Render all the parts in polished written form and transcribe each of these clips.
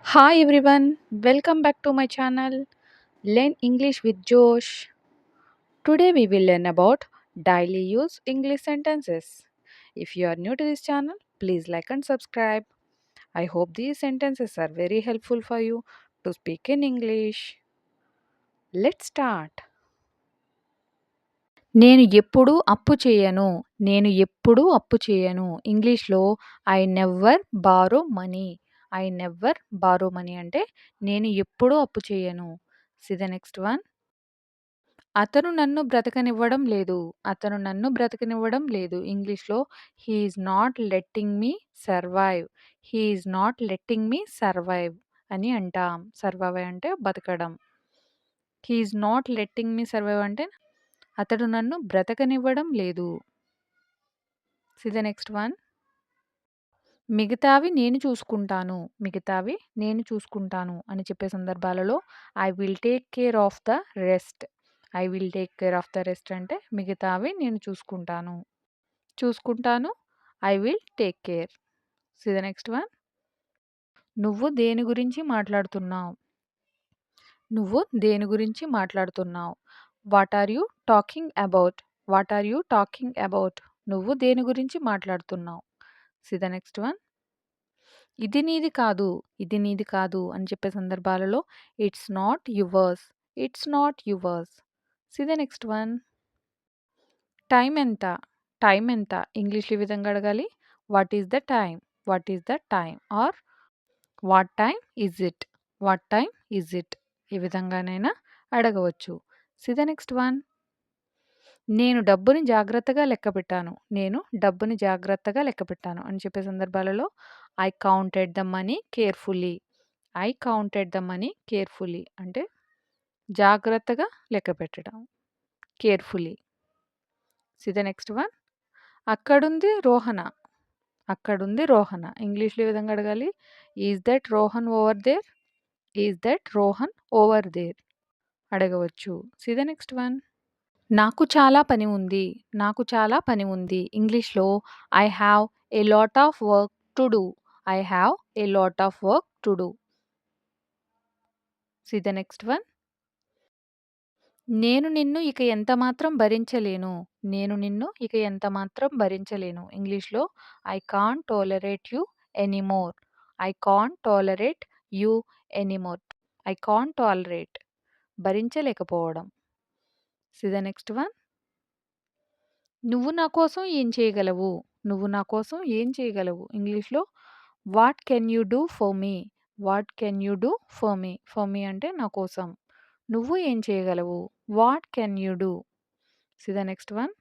Hi everyone, welcome back to my channel Learn English with Josh. Today we will learn about daily use English sentences. If you are new to this channel, please like and subscribe. I hope these sentences are very helpful for you to speak in English. Let's start. నేను ఎప్పుడూ అప్పు చేయను. నేను ఎప్పుడూ అప్పు చేయను. ఇంగ్లీష్‌లో I never borrow money. I never borrow money అంటే నేను ఎప్పుడూ అప్పు చేయను. See the next one. అతను నన్ను బ్రతకనివ్వడం లేదు. అతను నన్ను బ్రతకనివ్వడం లేదు. ఇంగ్లీష్‌లో he is not letting me survive. He is not letting me survive అని అంటాం. సర్వైవ్ అంటే బతకడం. He is not letting me survive అంటే అతడు నన్ను బ్రతకనివ్వడం లేదు. See the next one. మిగతావి నేను చూసుకుంటాను. మిగతావి నేను చూసుకుంటాను అని చెప్పే సందర్భాలలో I will take care of the rest. I will take care of the rest అంటే మిగతావి నేను చూసుకుంటాను. చూసుకుంటాను. I will take care. See the next one. నువ్వు దేని గురించి మాట్లాడుతున్నావు? నువ్వు దేని గురించి మాట్లాడుతున్నావు? What are you talking about? What are you talking about? నువ్వు దేని గురించి మాట్లాడుతున్నావు? See the next one. ఇది నీది కాదు. ఇది నీది కాదు అని చెప్పే సందర్భాలలో it's not yours. It's not yours. See the next one. Time ఎంత? టైం ఎంత? ఇంగ్లీష్‌లో ఈ విధంగా అడగాలి. What is the time? What is the time? Or what time is it? What time is it? ఈ విధంగానైనా అడగవచ్చు. See the next one. నేను డబ్బుని జాగ్రత్తగా లెక్కపెట్టాను. నేను డబ్బుని జాగ్రత్తగా లెక్కపెట్టాను అని చెప్పే సందర్భాలలో I counted the money carefully. I counted the money carefully అంటే జాగ్రత్తగా లెక్కపెట్టడం. Carefully. See the next one. అక్కడుంది రోహన. అక్కడుంది రోహన. ఇంగ్లీష్‌లో ఏ విధంగా అడగాలి? Is that Rohan over there? Is that Rohan over there? అడగవచ్చు. See the next one. నాకు చాలా పని ఉంది. నాకు చాలా పని ఉంది. ఇంగ్లీష్‌లో I have a lot of work to do. I have a lot of work to do. See the next one. నేను నిన్ను ఇక ఎంతమాత్రం భరించలేను. నేను నిన్ను ఇక ఎంతమాత్రం భరించలేను. ఇంగ్లీష్‌లో I can't tolerate you anymore. I can't tolerate you anymore. I can't tolerate భరించలేకపోవడం. See the next one. నువ్వు నా కోసం ఏం చేయగలవు? నువ్వు నా కోసం ఏం చేయగలవు? ఇంగ్లీష్‌లో what can you do for me? What can you do for me? For me అంటే నా కోసం. నువ్వు ఏం చేయగలవు? What can you do? See the next one.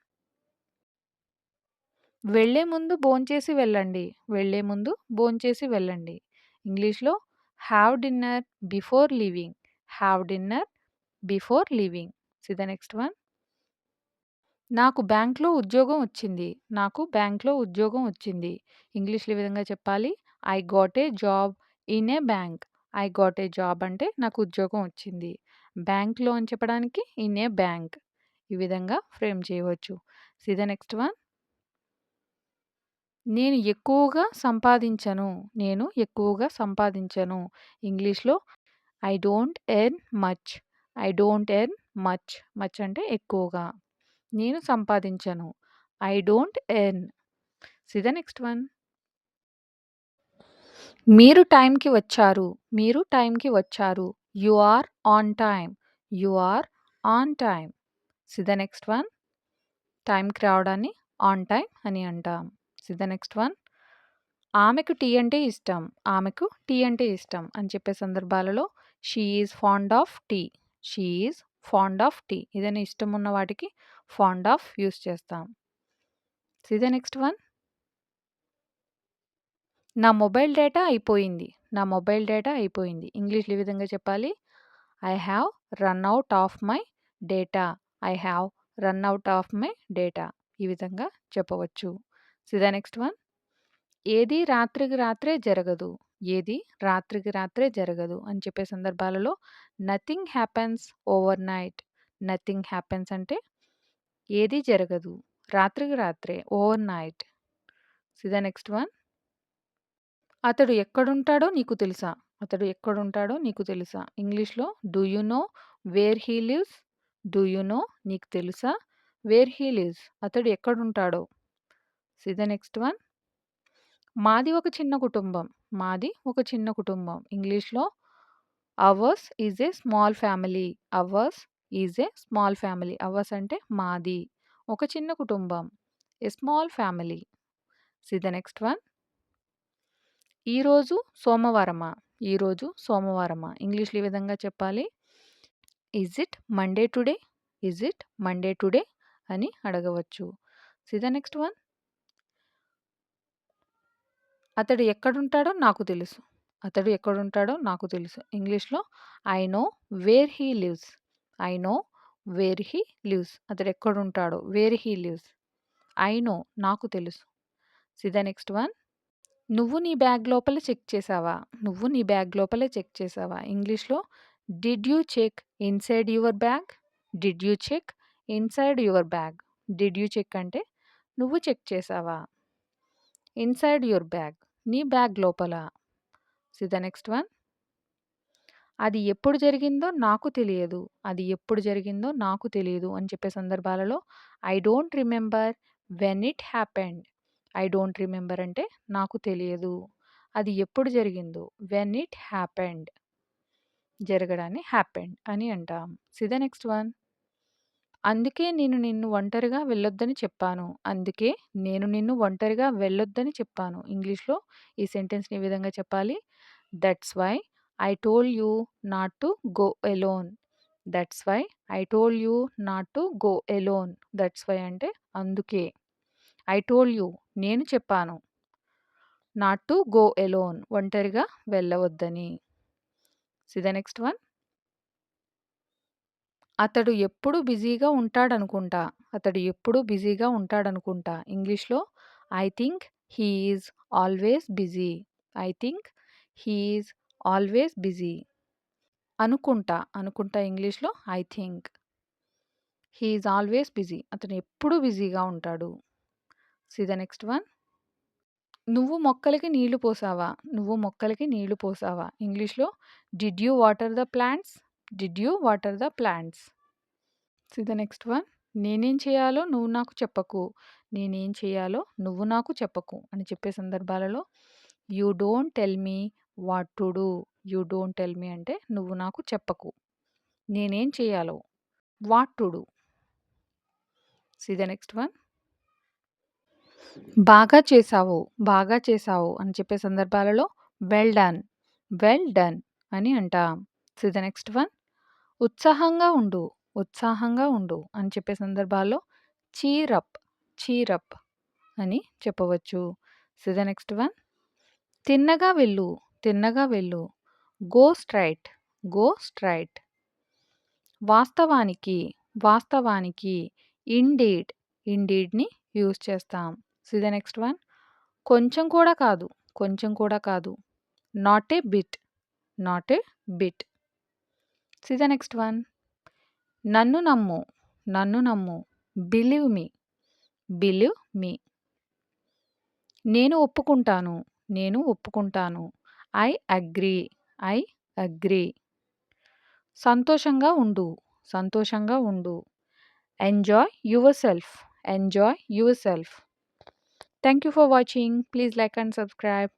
వెళ్ళే ముందు భోంచేసి వెళ్ళండి. వెళ్ళే ముందు భోంచేసి వెళ్ళండి. ఇంగ్లీష్‌లో have dinner before leaving. Have dinner before leaving. See the next one. నాకు బ్యాంక్‌లో ఉద్యోగం వచ్చింది. నాకు బ్యాంక్‌లో ఉద్యోగం వచ్చింది. ఇంగ్లీష్‌లో ఈ విధంగా చెప్పాలి. I got a job in a bank. I got a job అంటే నాకు ఉద్యోగం వచ్చింది. బ్యాంక్‌లో అని చెప్పడానికి ఇన్ ఏ బ్యాంక్. ఈ విధంగా ఫ్రేమ్ చేయవచ్చు. See the next one. నేను ఎక్కువగా సంపాదించను. నేను ఎక్కువగా సంపాదించను. ఇంగ్లీష్‌లో I don't earn much. I don't earn much. Much అంటే ఎక్కువగా. నేను సంపాదించను. I don't earn. See the next one. మీరు టైంకి వచ్చారు. మీరు టైంకి వచ్చారు. You are on time. You are on time. See the next one. టైంకి రావడాన్ని ఆన్ టైమ్ అని అంటాం. See the next one. ఆమెకు టీ అంటే ఇష్టం. ఆమెకు టీ అంటే ఇష్టం అని చెప్పే సందర్భాలలో she is fond of tea. She is fond of tea. ఏదైనా ఇష్టం ఉన్న వాటికి ఫాండ్ ఆఫ్ యూజ్ చేస్తాం. See the next one. నా మొబైల్ డేటా అయిపోయింది. నా మొబైల్ డేటా అయిపోయింది. ఇంగ్లీష్‌లో ఈ విధంగా చెప్పాలి. I have run out of my data. I have run out of my data. ఈ విధంగా చెప్పవచ్చు. See the next one. ఏది రాత్రికి రాత్రే జరగదు. ఏది రాత్రికి రాత్రే జరగదు అని చెప్పే సందర్భాలలో nothing happens overnight. Nothing happens అంటే ఏది జరగదు. రాత్రికి రాత్రే overnight. See the next one. అతడు ఎక్కడుంటాడో నీకు తెలుసా? అతడు ఎక్కడుంటాడో నీకు తెలుసా? ఇంగ్లీష్‌లో do you know where he lives? Do you know నీకు తెలుసా? వేర్ హీ లివ్స్ అతడు ఎక్కడుంటాడో? See the next one. మాది ఒక చిన్న కుటుంబం. మాది ఒక చిన్న కుటుంబం. ఇంగ్లీష్‌లో ours is a small family. Ours is a small family. Ours అంటే మాది. ఒక చిన్న కుటుంబం. A small family. See the next one. ఈరోజు సోమవారమా? ఈరోజు సోమవారమా? ఇంగ్లీష్‌లో ఈ విధంగా చెప్పాలి. Is it Monday today? Is it Monday today? అని అడగవచ్చు. See the next one. అతడు ఎక్కడుంటాడో నాకు తెలుసు. అతడు ఎక్కడుంటాడో నాకు తెలుసు. ఇంగ్లీష్‌లో I know where he lives. I know where he lives. అతడు ఎక్కడుంటాడో where he lives. I know నాకు తెలుసు. See the next one. నువ్వు నీ బ్యాగ్ లోపల చెక్ చేసావా? నువ్వు నీ బ్యాగ్ లోపల చెక్ చేసావా? ఇంగ్లీష్‌లో did you check inside your bag? Did you check inside your bag? Did you check అంటే నువ్వు చెక్ చేసావా? ఇన్‌సైడ్ యువర్ బ్యాగ్ నీ బ్యాగ్ లోపల. See the next one. అది ఎప్పుడు జరిగిందో నాకు తెలియదు. అది ఎప్పుడు జరిగిందో నాకు తెలియదు అని చెప్పే సందర్భాలలో I don't remember when it happened. I don't remember అంటే నాకు తెలియదు. అది ఎప్పుడు జరిగిందో వెన్ ఇట్ హ్యాపెండ్ జరగడాన్ని హ్యాపెండ్ అని అంటాం. See the next one. అందుకే నేను నిన్ను ఒంటరిగా వెళ్ళొద్దని చెప్పాను. అందుకే నేను నిన్ను ఒంటరిగా వెళ్ళొద్దని చెప్పాను. ఇంగ్లీష్‌లో ఈ సెంటెన్స్‌ని ఈ విధంగా చెప్పాలి. That's why I told you not to go alone. That's why I told you not to go alone. That's why అంటే అందుకే. ఐ టోల్డ్ యూ నేను చెప్పాను. నాట్ టు గో ఎలోన్ ఒంటరిగా వెళ్ళవద్దని. See the next one. అతడు ఎప్పుడూ బిజీగా ఉంటాడనుకుంటా. అతడు ఎప్పుడూ బిజీగా ఉంటాడనుకుంటా. ఇంగ్లీష్‌లో I think he is always busy. I think he is always busy. అనుకుంటా. అనుకుంటా ఇంగ్లీష్‌లో I think. He is always busy. అతను ఎప్పుడూ బిజీగా ఉంటాడు. See the next one. నువ్వు మొక్కలకి నీళ్లు పోసావా? నువ్వు మొక్కలకి నీళ్లు పోసావా? ఇంగ్లీష్‌లో did you water the plants? Did you water the plants? See the next one. నేనేం చేయాలో నువ్వు నాకు చెప్పకు. నేనేం చేయాలో నువ్వు నాకు చెప్పకు అని చెప్పే సందర్భాలలో you don't tell me what to do. You don't tell me అంటే నువ్వు నాకు చెప్పకు. నేనేం చేయాలో what to do. See the next one. బాగా చేశావు, బాగా చేశావు అని చెప్పే సందర్భాలలో వెల్ డన్, వెల్ డన్ అని అంటాం. See the next one. ఉత్సాహంగా ఉండు, ఉత్సాహంగా ఉండు అని చెప్పే సందర్భాల్లో చీరప్, చీరప్ అని చెప్పవచ్చు. So the next one. తిన్నగా వెళ్ళు, తిన్నగా వెళ్ళు. Go straight, go straight. వాస్తవానికి, వాస్తవానికి. ఇండీడ్, ఇండీడ్‌ని యూజ్ చేస్తాం. So the next one. కొంచెం కూడా కాదు, కొంచెం కూడా కాదు. Not a bit, not a bit. So the next one. నన్ను నమ్ము, నన్ను నమ్ము. Believe me, believe me. నేను ఒప్పుకుంటాను, నేను ఒప్పుకుంటాను. I agree, I agree. సంతోషంగా ఉండు, సంతోషంగా ఉండు. Enjoy your self, enjoy your self. Thank you for watching. Please like and subscribe.